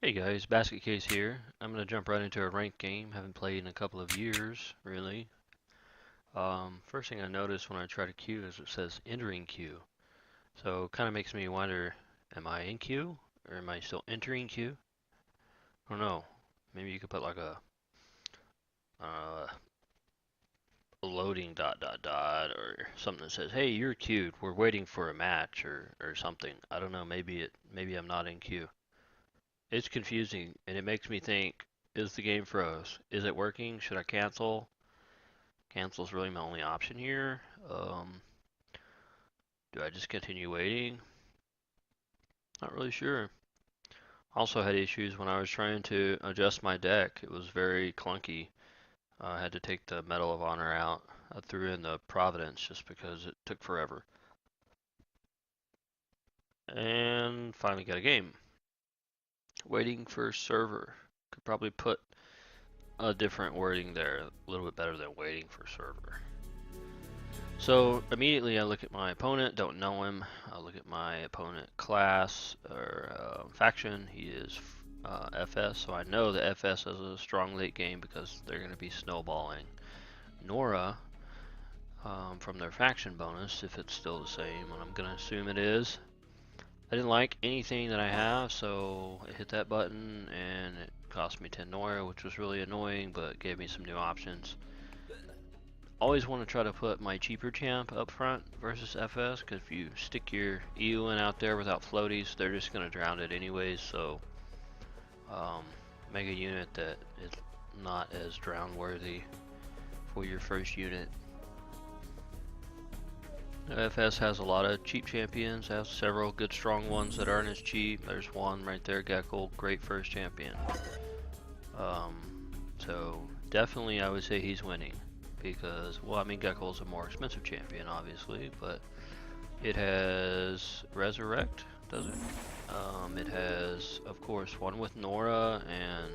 Hey guys, Baskitkase here. I'm gonna jump right into a ranked game. Haven't played in a couple of years, really. First thing I notice when I try to queue is it says entering queue. So it kind of makes me wonder, am I in queue or am I still entering queue? I don't know. Maybe you could put like uh, a loading dot dot dot or something that says, "Hey, you're queued. We're waiting for a match" or something. I don't know. Maybe I'm not in queue. It's confusing and it makes me think, is the game froze? Is it working? Should I cancel? Cancel's really my only option here. Do I just continue waiting? Not really sure. Also had issues when I was trying to adjust my deck. It was very clunky. I had to take the Medal of Honor out. I threw in the Providence just because it took forever. And finally got a game. Waiting for server. Could probably put a different wording there. A little bit better than waiting for server. So immediately I look at my opponent, don't know him. I look at my opponent class or faction. He is FS, so I know that FS has a strong late game because they're going to be snowballing Nora from their faction bonus, if it's still the same, and I'm going to assume it is. I didn't like anything that I have, so I hit that button and it cost me 10 Nora, which was really annoying, but gave me some new options. Always want to try to put my cheaper champ up front versus FS, because if you stick your Eowyn out there without floaties, they're just going to drown it anyways, so make a unit that is not as drown worthy for your first unit. FS has a lot of cheap champions, has several good strong ones that aren't as cheap. There's one right there, Gecko, great first champion. So definitely I would say he's winning. Because, well, I mean, Gecko's a more expensive champion, obviously, but it has Resurrect, does it? It has, of course, one with Nora, and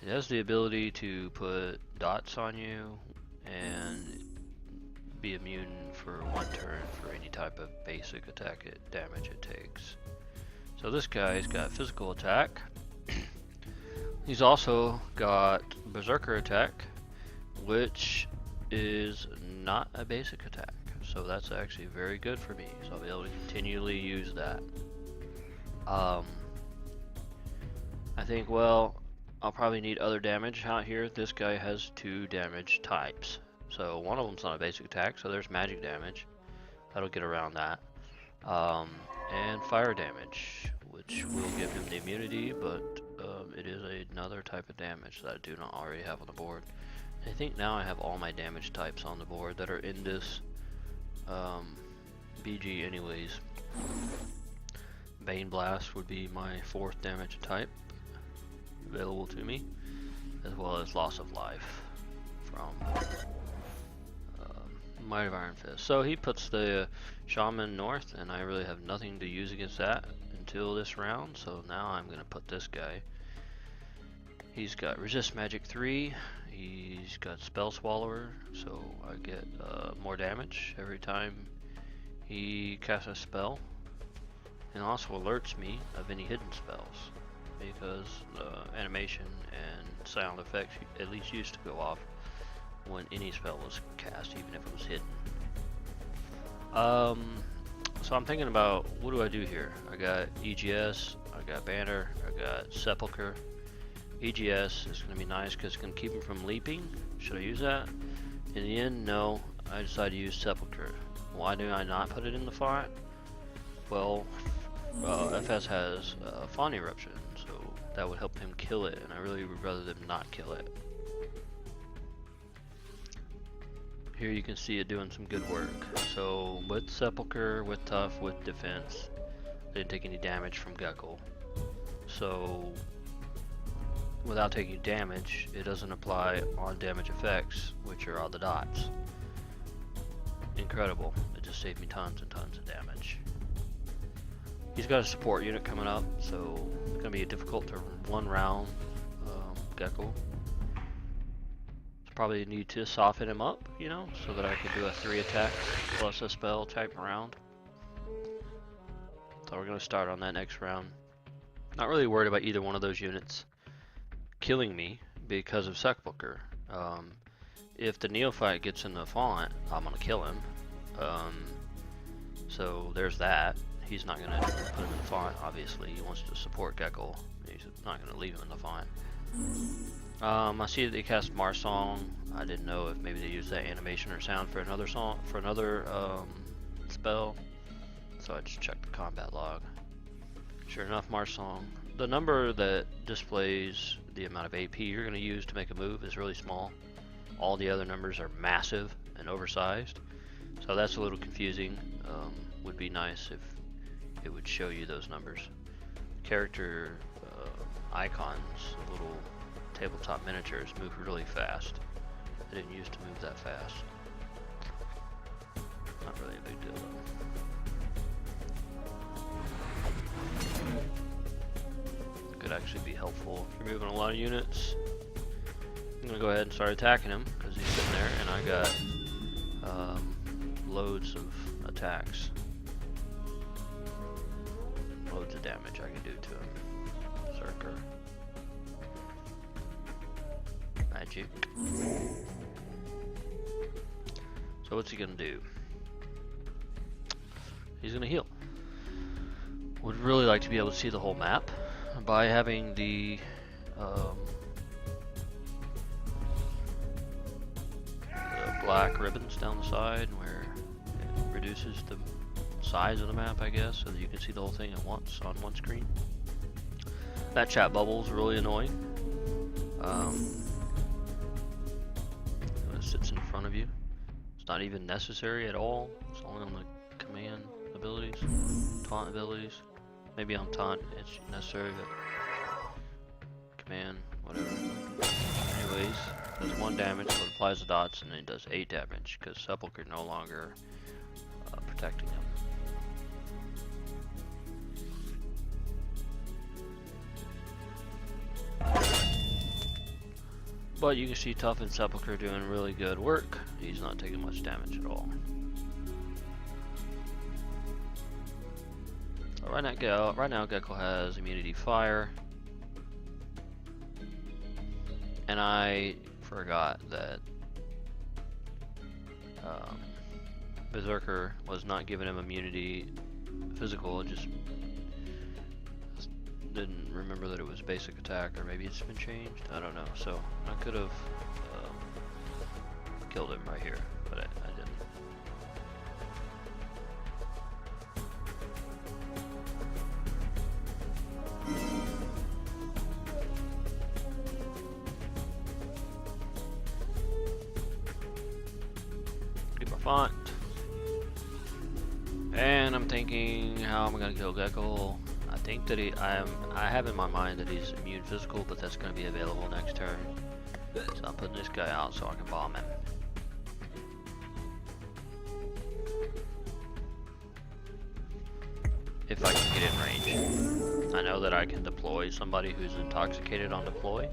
it has the ability to put dots on you and be immune for one turn for any type of basic attack damage it takes. So this guy's got physical attack. He's also got Berserker attack, which is not a basic attack, so that's actually very good for me, so I'll be able to continually use that. I think, well, I'll probably need other damage out here. This guy has 2 damage types, so one of them's not a basic attack, so there's magic damage. That'll get around that. And fire damage, which will give him the immunity, but it is another type of damage that I do not already have on the board. I think now I have all my damage types on the board that are in this BG anyways. Bane Blast would be my 4th damage type available to me, as well as Loss of Life from Might of Iron Fist. So he puts the Shaman north, and I really have nothing to use against that until this round, so now I'm going to put this guy. He's got Resist Magic 3, he's got Spell Swallower, so I get more damage every time he casts a spell, and also alerts me of any hidden spells, because animation and sound effects at least used to go off when any spell was cast, even if it was hidden. So I'm thinking about, what do I do here? I got EGS, I got Banner, I got Sepulcher. EGS is going to be nice because it's going to keep him from leaping. Should I use that? In the end, no. I decided to use Sepulcher. Why do I not put it in the fight? Well, FS has Fawn Eruption, so that would help him kill it, and I really would rather them not kill it. Here you can see it doing some good work. So with Sepulcher, with Tough, with Defense, I didn't take any damage from Gecko. So without taking damage, it doesn't apply on damage effects, which are all the dots. Incredible. It just saved me tons and tons of damage. He's got a support unit coming up, so it's going to be difficult to one round Gecko. Probably need to soften him up, you know, so that I can do a 3 attacks plus a spell type round. So we're going to start on that next round. Not really worried about either one of those units killing me because of Sepulcher. If the Neophyte gets in the font, I'm gonna kill him. So there's that. He's not gonna put him in the font, obviously. He wants to support Gecko. He's not gonna leave him in the font. I see that they cast Marsong. I didn't know if maybe they used that animation or sound for another song, for another spell. So I just checked the combat log. Sure enough, Marsong. The number that displays the amount of AP you're going to use to make a move is really small. All the other numbers are massive and oversized. So that's a little confusing. Would be nice if it would show you those numbers. Character icons, the little tabletop miniatures, move really fast. I didn't used to move that fast. Not really a big deal though. Could actually be helpful if you're moving a lot of units. I'm gonna go ahead and start attacking him because he's sitting there, and I got loads of attacks, loads of damage I can do to him. Berserker, magic. So what's he gonna do? He's gonna heal. Would really like to be able to see the whole map by having the black ribbons down the side where it reduces the size of the map, I guess, so that you can see the whole thing at once on one screen. That chat bubble is really annoying. It sits in front of you. It's not even necessary at all. It's only on the command abilities, taunt abilities. Maybe on taunt it's necessary, but command, whatever. Anyways, does 1 damage, so it applies the dots, and then it does 8 damage because Sepulcher no longer protecting him. But you can see Tough and Sepulcher doing really good work. He's not taking much damage at all. So right now Gecko has immunity fire. And I forgot that Berserker was not giving him immunity physical. It just didn't remember that it was basic attack, or maybe it's been changed. I don't know. So I could have killed him right here, but I didn't. Get my font. And I'm thinking how am I gonna kill Gecko. I think that I have in my mind that he's immune physical, but that's gonna be available next turn. So I'm putting this guy out so I can bomb him. If I can get in range. I know that I can deploy somebody who's intoxicated on deploy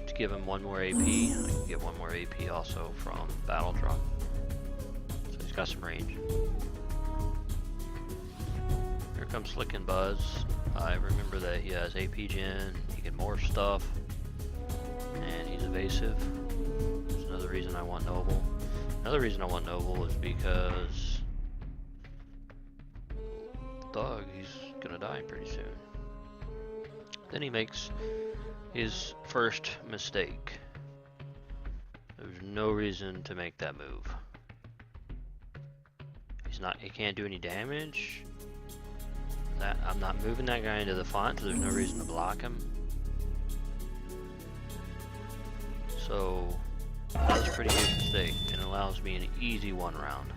to give him 1 more AP. I can get 1 more AP also from Battle Drum. So he's got some range. Here comes Slick and Buzz. I remember that he has AP Gen, he can morph stuff, and he's evasive. That's another reason I want Noble. Another reason I want Noble is because Thug, he's gonna die pretty soon. Then he makes his first mistake. There's no reason to make that move. He can't do any damage. I'm not moving that guy into the font, so there's no reason to block him. So that was a pretty huge mistake, and allows me an easy 1 round.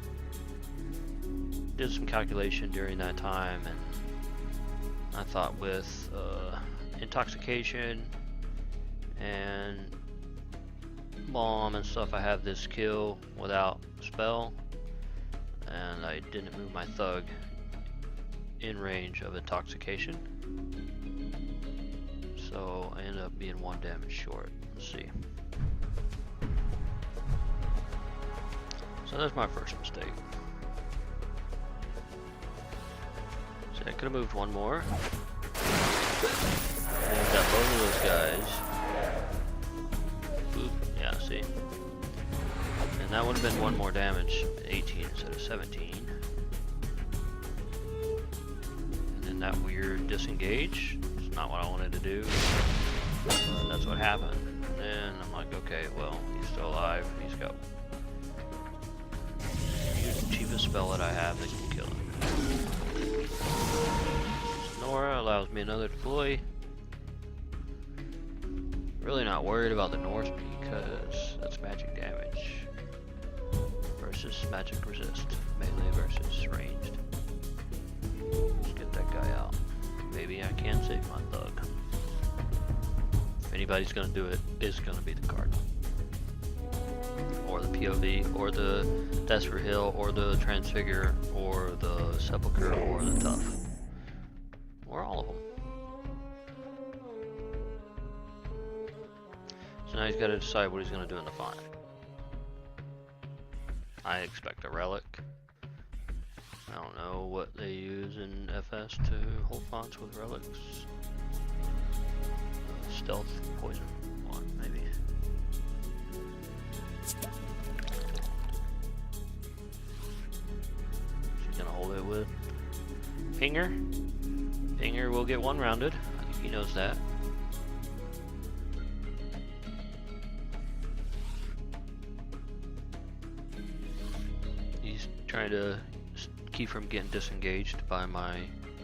Did some calculation during that time, and I thought with intoxication and bomb and stuff, I have this kill without spell, and I didn't move my Thug in range of intoxication, so I ended up being 1 damage short. Let's see. So that's my first mistake. See, I could have moved 1 more. And we've got both of those guys. Boop. Yeah, see. And that would have been 1 more damage, 18 instead of 17. And then that weird disengage. It's not what I wanted to do. But that's what happened. And I'm like, okay, well, he's still alive. He's got the cheapest spell that I have that can kill him. Nora allows me another deploy. Really not worried about the Norse because that's magic damage versus magic resist. Melee versus ranged. Let's get that guy out. Maybe I can save my thug. If anybody's gonna do it, it's gonna be the Cardinal. Or the POV, or the Desperate Hill, or the Transfigure, or the Sepulchre, or the Tough. Or all of them. So now he's got to decide what he's going to do in the font. I expect a relic. I don't know what they use in FS to hold fonts with relics. Stealth poison one, maybe. She's going to hold it with Pinger. Pinger will get 1 rounded. I think he knows that. He's trying to keep from getting disengaged by my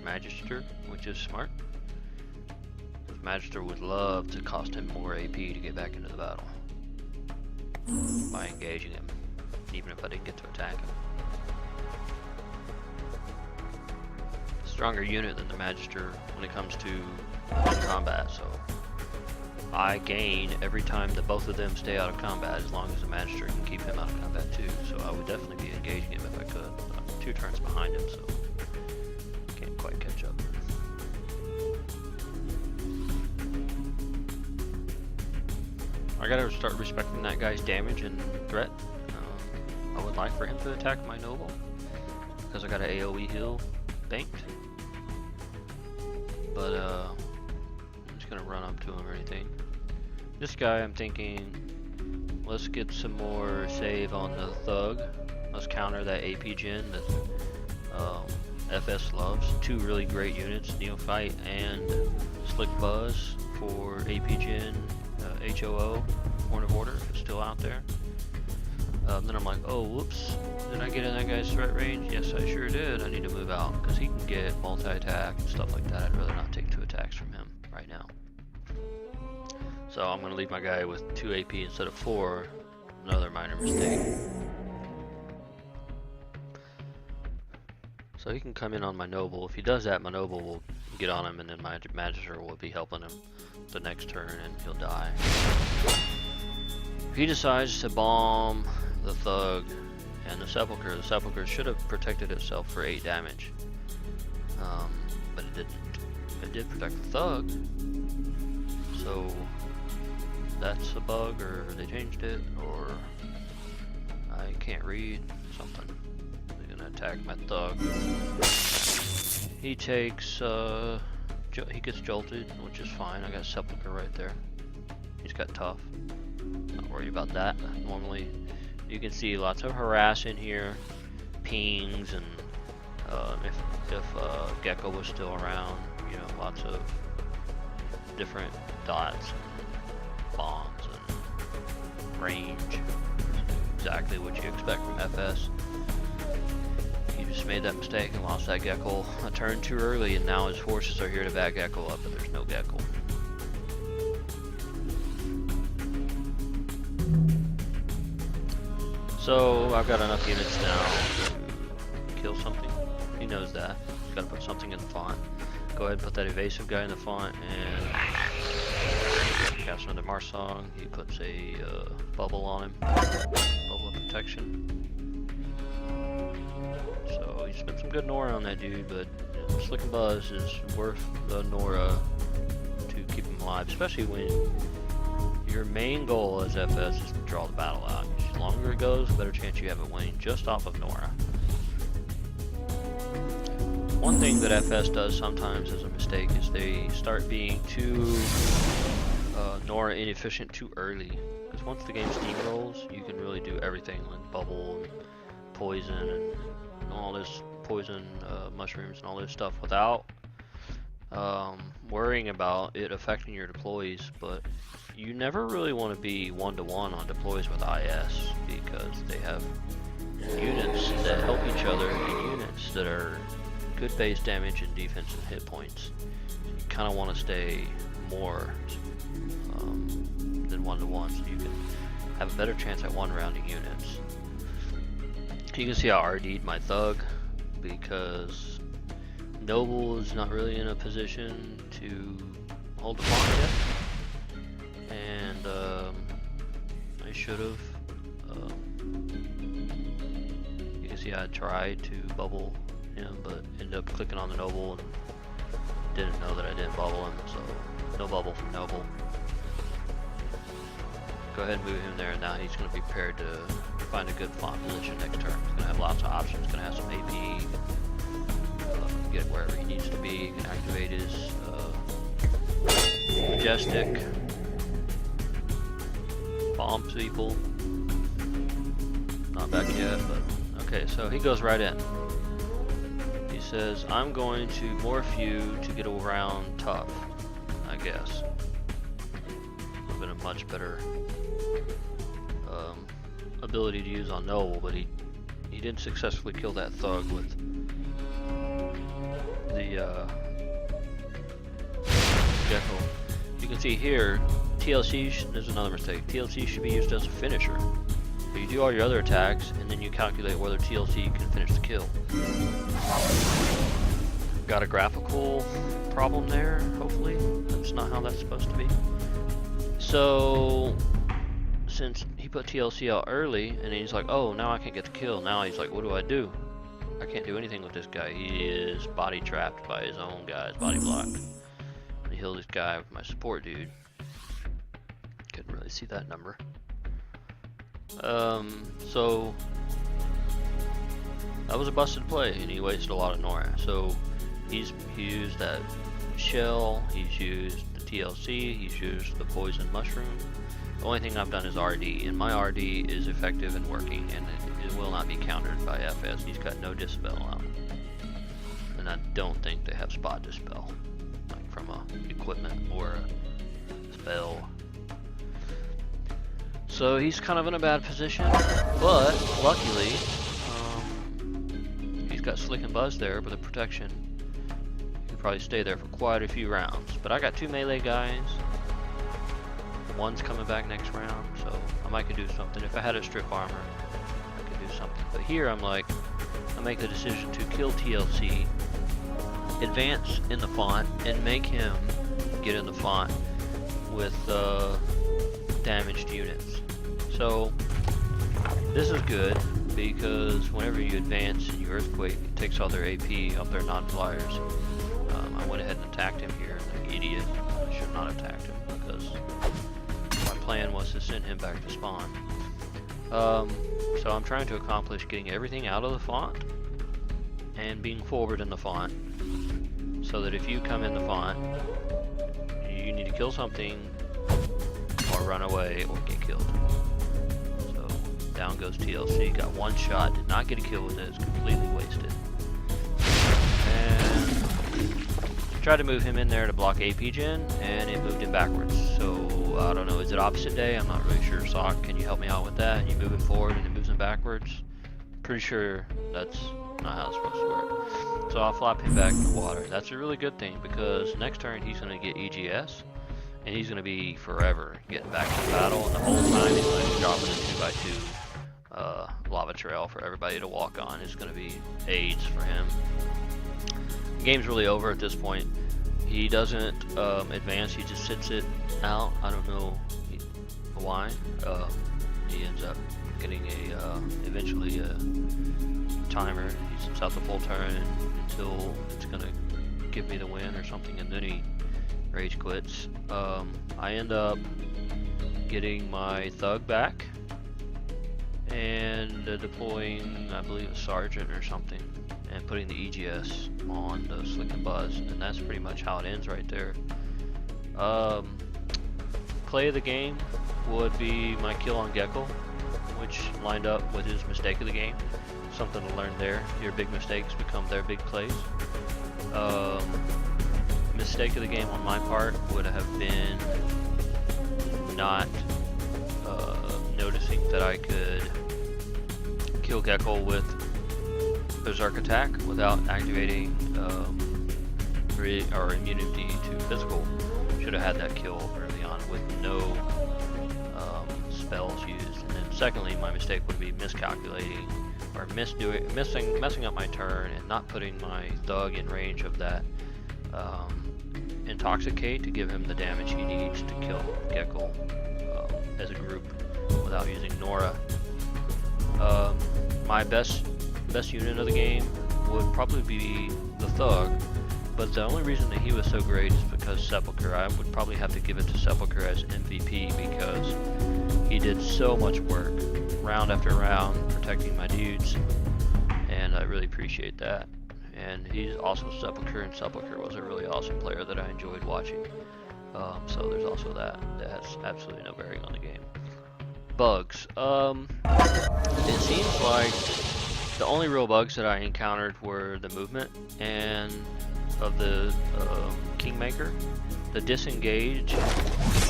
Magister, which is smart. Magister would love to cost him more AP to get back into the battle by engaging him, even if I didn't get to attack him. Stronger unit than the Magister when it comes to combat, so I gain every time that both of them stay out of combat as long as the Magister can keep him out of combat too, so I would definitely be engaging him if I could. But I'm 2 turns behind him, so can't quite catch up. I gotta start respecting that guy's damage and threat. I would like for him to attack my noble because I got an AoE heal banked. But I'm just gonna run up to him or anything. This guy, I'm thinking, let's get some more save on the thug. Let's counter that AP gen that FS loves. 2 really great units, Neophyte and Slick Buzz for AP gen. HOO, Horn of Order, is still out there. Then I'm like, oh, whoops, did I get in that guy's threat range? Yes, I sure did. I need to move out, because he can get multi-attack and stuff like that. I'd rather not take 2 attacks from him right now. So I'm going to leave my guy with 2 AP instead of 4. Another minor mistake. So he can come in on my noble. If he does that, my noble will get on him, and then my Magister will be helping him the next turn, and he'll die. If he decides to bomb the thug and the Sepulchre should have protected itself for 8 damage. But it didn't. It did protect the thug. So that's a bug, or they changed it, or I can't read something. They're gonna attack my thug. He takes he gets jolted, which is fine. I got Sepulchre right there. He's got tough. Not worried about that. Normally, you can see lots of harass in here, pings, and if Gecko was still around, you know, lots of different dots, and bombs, and range. Exactly what you expect from FS. Just made that mistake and lost that Gecko a turn too early, and now his forces are here to back Gecko up, but there's no Gecko. So I've got enough units now to kill something. He knows that. He's got to put something in the font. Go ahead and put that evasive guy in the font and cast another Marsong. He puts a bubble on him. Bubble of protection. So he spent some good Nora on that dude, but you know, Slick and Buzz is worth the Nora to keep him alive, especially when your main goal as FS is to draw the battle out. The longer it goes, the better chance you have of winning just off of Nora. One thing that FS does sometimes as a mistake is they start being too Nora inefficient too early. Because once the game steamrolls, you can really do everything like bubble and poison and all this poison mushrooms and all this stuff without worrying about it affecting your deploys. But you never really want to be one-to-one on deploys with IS because they have units that help each other and units that are good base damage and defensive hit points. So you kind of want to stay more than one-to-one so you can have a better chance at one-rounding units. You can see I RD'd my thug because Noble is not really in a position to hold the font yet, and I should have. You can see I tried to bubble him, but ended up clicking on the Noble and didn't know that I didn't bubble him, so no bubble from Noble. Go ahead and move him there, and now he's going to be prepared to find a good font position next turn. He's going to have lots of options, he's going to have some AP, get wherever he needs to be. He can activate his Majestic, bomb people. Not back yet, but okay, so he goes right in. He says, I'm going to morph you to get around tough, I guess. Would have been a much better ability to use on Noble, but he didn't successfully kill that thug with the Gecko. You can see here, TLC, there's another mistake, TLC should be used as a finisher. So you do all your other attacks, and then you calculate whether TLC can finish the kill. Got a graphical problem there, hopefully. That's not how that's supposed to be. So, since he put TLC out early, and he's like, oh, now I can't get the kill. Now he's like, what do I do? I can't do anything with this guy. He is body trapped by his own guys, body blocked. I healed this guy with my support dude. Couldn't really see that number. So that was a busted play, and he wasted a lot of Nora. So he used that shell, he's used the TLC, he's used the poison mushroom. The only thing I've done is RD, and my RD is effective and working, and it will not be countered by FS. He's got no dispel out, and I don't think they have spot dispel, like from a equipment or a spell. So he's kind of in a bad position, but luckily he's got Slick and Buzz there with the protection. He could probably stay there for quite a few rounds. But I got two melee guys. One's coming back next round, so I might could do something. If I had a strip armor, I could do something. But here I'm like, I make the decision to kill TLC, advance in the font, and make him get in the font with damaged units. So this is good because whenever you advance and you earthquake, it takes all their AP off their non-flyers. I went ahead and attacked him here like an idiot. I should not have attacked him because my plan was to send him back to spawn. So I'm trying to accomplish getting everything out of the font and being forward in the font, so that if you come in the font, you need to kill something or run away or get killed. So down goes TLC, got one shot, did not get a kill with it, it's completely wasted. And tried to move him in there to block AP gen, and it moved him backwards. So I don't know, is it opposite day? I'm not really sure. Sock, can you help me out with that? You move him forward and it moves him backwards? Pretty sure that's not how it's supposed to work. So I'll flop him back to water. That's a really good thing because next turn he's going to get EGS, and he's going to be forever getting back to the battle, and the whole time he's going to be dropping a 2x2 lava trail for everybody to walk on. It's going to be AIDS for him. The game's really over at this point. He doesn't advance, he just sits it out. I don't know why. He ends up getting eventually a timer. He sits out the full turn until it's going to give me the win or something, and then he rage quits. I end up getting my thug back and deploying, I believe, a sergeant or something, and putting the EGS on the Slick and Buzz, and that's pretty much how it ends right there. Play of the game would be my kill on Gecko, which lined up with his mistake of the game. Something to learn there. Your big mistakes become their big plays. Mistake of the game on my part would have been not noticing that I could kill Gecko with Berserk attack without activating or immunity to physical. Should have had that kill early on with no spells used. And then secondly, my mistake would be miscalculating or messing up my turn and not putting my thug in range of that intoxicate to give him the damage he needs to kill Gecko as a group without using Nora. My best unit of the game would probably be the thug, but the only reason that he was so great is because Sepulchre. I would probably have to give it to Sepulchre as MVP because he did so much work round after round protecting my dudes, and I really appreciate that. And he's also Sepulchre, and Sepulchre was a really awesome player that I enjoyed watching. So there's also that. That has absolutely no bearing on the game. Bugs. It seems like the only real bugs that I encountered were the movement and of the Kingmaker, the disengage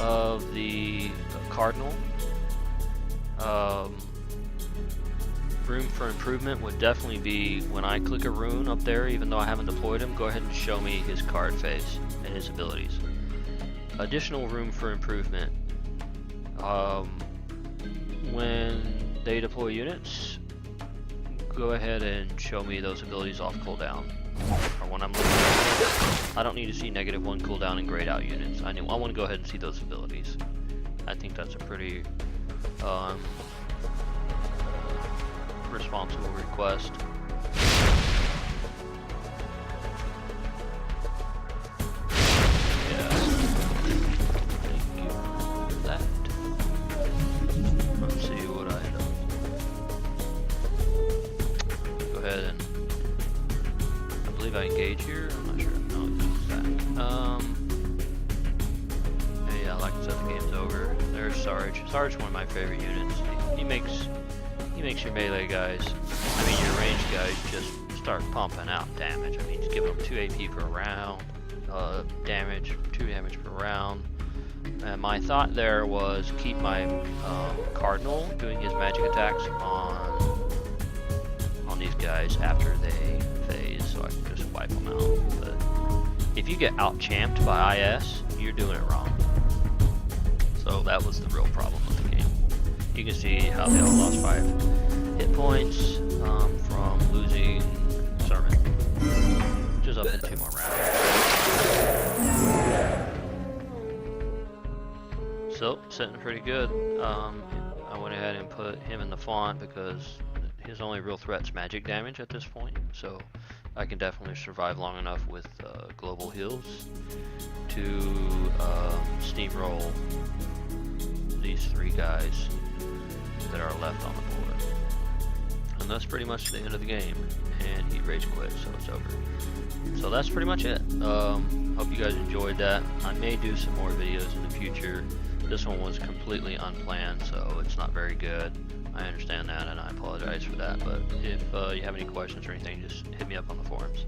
of the Cardinal. Room for improvement would definitely be when I click a rune up there, even though I haven't deployed him, go ahead and show me his card face and his abilities. Additional room for improvement. When they deploy units, go ahead and show me those abilities off cooldown. Or when I'm looking at it, I don't need to see -1 cooldown and grayed out units. I want to go ahead and see those abilities. I think that's a pretty responsible request. Yeah. Thank you for that. Let's see what I end up. Go ahead and I believe I engage here. I'm not sure. No, it's that. Yeah, like I said, the game's over. There's Sarge. Sarge is one of my favorite units. He makes your melee guys, I mean your ranged guys, just start pumping out damage. I mean, just giving them 2 AP per round, damage, 2 damage per round. And my thought there was keep my Cardinal doing his magic attacks on these guys after they phase, so I can just wipe them out. But if you get out-champed by IS, you're doing it wrong. So that was the real problem with the game. You can see how they all lost 5 hit points from losing Sermon, which is up in 2 more rounds. So, sitting pretty good. I went ahead and put him in the font because his only real threat's magic damage at this point. So, I can definitely survive long enough with global heals to steamroll these 3 guys that are left on the board. And that's pretty much the end of the game. And he rage quit, so it's over. So that's pretty much it. Hope you guys enjoyed that. I may do some more videos in the future. This one was completely unplanned, so it's not very good. I understand that, and I apologize for that. But if you have any questions or anything, just hit me up on the forums.